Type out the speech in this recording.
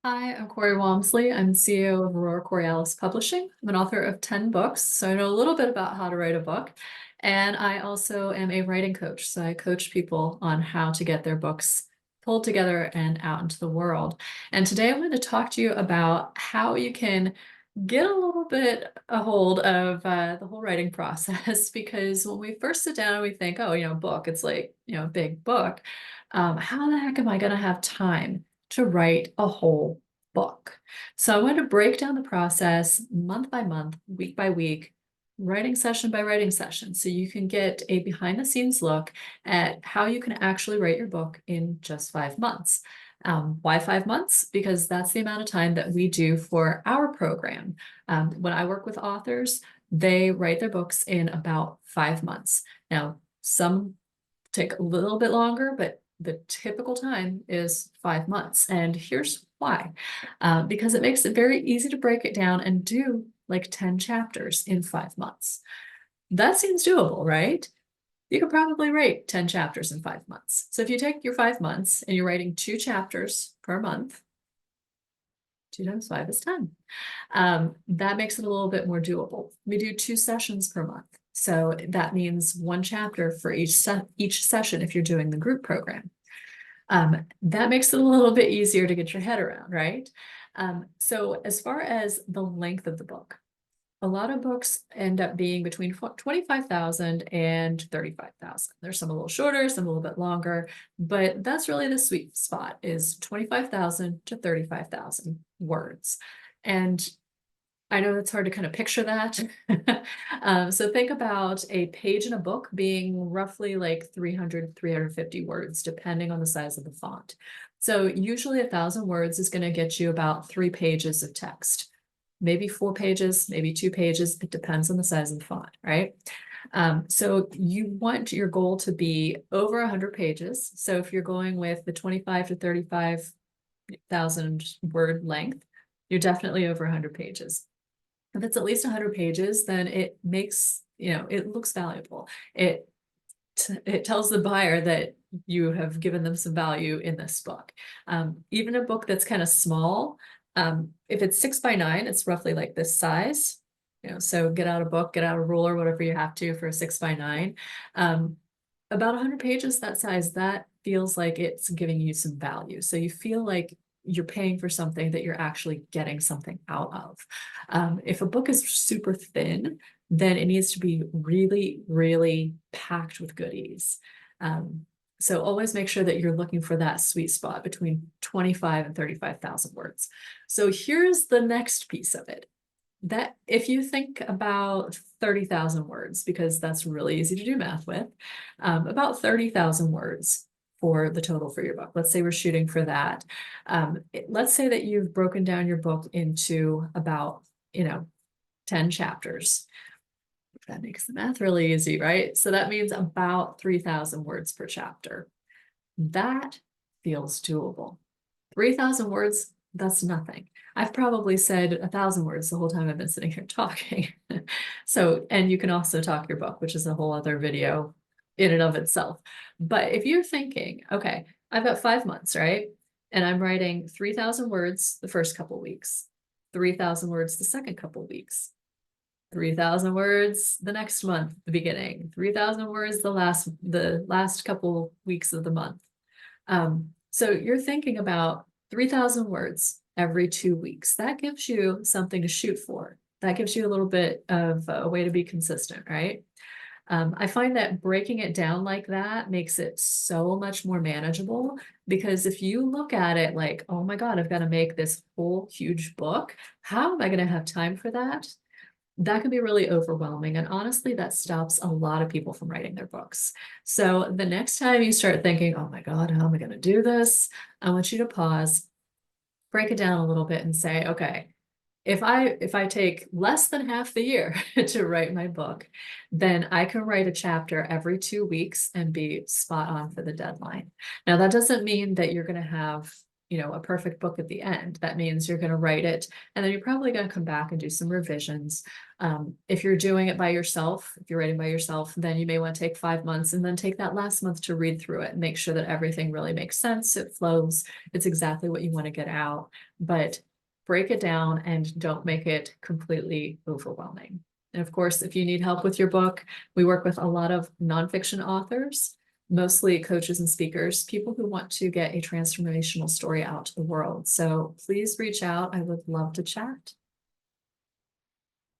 Hi, I'm Cori Wamsley. I'm CEO of Auroracorialis Publishing. I'm an author of 10 books, so I know a little bit about how to write a book. And I also am a writing coach. So I coach people on how to get their books pulled together and out into the world. And today I wanted to talk to you about how you can get a little bit a hold of the whole writing process. Because when we first sit down and we think, oh, book, it's like, a big book. How the heck am I going to have time to write a whole book? So I want to break down the process month by month, week by week, writing session by writing session, so you can get a behind the scenes look at how you can actually write your book in just 5 months. Why 5 months? Because that's the amount of time that we do for our program. When I work with authors, they write their books in about 5 months. Now, some take a little bit longer, but the typical time is 5 months. And here's why. Because it makes it very easy to break it down and do like 10 chapters in 5 months. That seems doable, right? You could probably write 10 chapters in 5 months. So if you take your 5 months and you're writing 2 chapters per month, 2 times 5 is 10. That makes it a little bit more doable. We do 2 sessions per month. So that means 1 chapter for each session if you're doing the group program. That makes it a little bit easier to get your head around, right? So as far as the length of the book, a lot of books end up being between 25,000 and 35,000. There's some a little shorter, some a little bit longer, but that's really the sweet spot is 25,000 to 35,000 words. And I know it's hard to kind of picture that. So think about a page in a book being roughly like 300, 350 words, depending on the size of the font. So usually 1,000 words is going to get you about 3 pages of text, maybe 4 pages, maybe 2 pages. It depends on the size of the font, right? So you want your goal to be over 100 pages. So if you're going with the 25 to 35,000 word length, you're definitely over 100 pages. If it's at least 100 pages, then it makes, it looks valuable. It tells the buyer that you have given them some value in this book. Even a book that's kind of small, if it's 6 by 9, it's roughly like this size. So get out a book, get out a ruler, whatever you have to for a 6 by 9. About 100 pages that size, that feels like it's giving you some value. So you feel like you're paying for something that you're actually getting something out of. If a book is super thin, then it needs to be really, really packed with goodies. So always make sure that you're looking for that sweet spot between 25 and 35,000 words. So here's the next piece of it. That if you think about 30,000 words, because that's really easy to do math with, about 30,000 words for the total for your book. Let's say we're shooting for that. Let's say that you've broken down your book into about, 10 chapters. That makes the math really easy, right? So that means about 3,000 words per chapter. That feels doable. 3,000 words, that's nothing. I've probably said 1,000 words the whole time I've been sitting here talking. So, and you can also talk your book, which is a whole other video in and of itself. But if you're thinking, okay, I've got 5 months, right? And I'm writing 3,000 words the first couple weeks, 3,000 words the second couple weeks, 3,000 words the next month, the beginning, 3,000 words the last couple weeks of the month. So you're thinking about 3,000 words every 2 weeks. That gives you something to shoot for. That gives you a little bit of a way to be consistent, right? I find that breaking it down like that makes it so much more manageable, because if you look at it like, oh my God, I've got to make this whole huge book, how am I going to have time for that? That can be really overwhelming. And honestly, that stops a lot of people from writing their books. So the next time you start thinking, oh my God, how am I going to do this? I want you to pause, break it down a little bit and say, okay, if I take less than half the year to write my book, then I can write a chapter every 2 weeks and be spot on for the deadline. Now, that doesn't mean that you're going to have, a perfect book at the end. That means you're going to write it, and then you're probably going to come back and do some revisions. If you're doing it by yourself, if you're writing by yourself, then you may want to take 5 months and then take that last month to read through it and make sure that everything really makes sense. It flows. It's exactly what you want to get out, but break it down and don't make it completely overwhelming. And of course, if you need help with your book, we work with a lot of nonfiction authors, mostly coaches and speakers, people who want to get a transformational story out to the world. So please reach out. I would love to chat.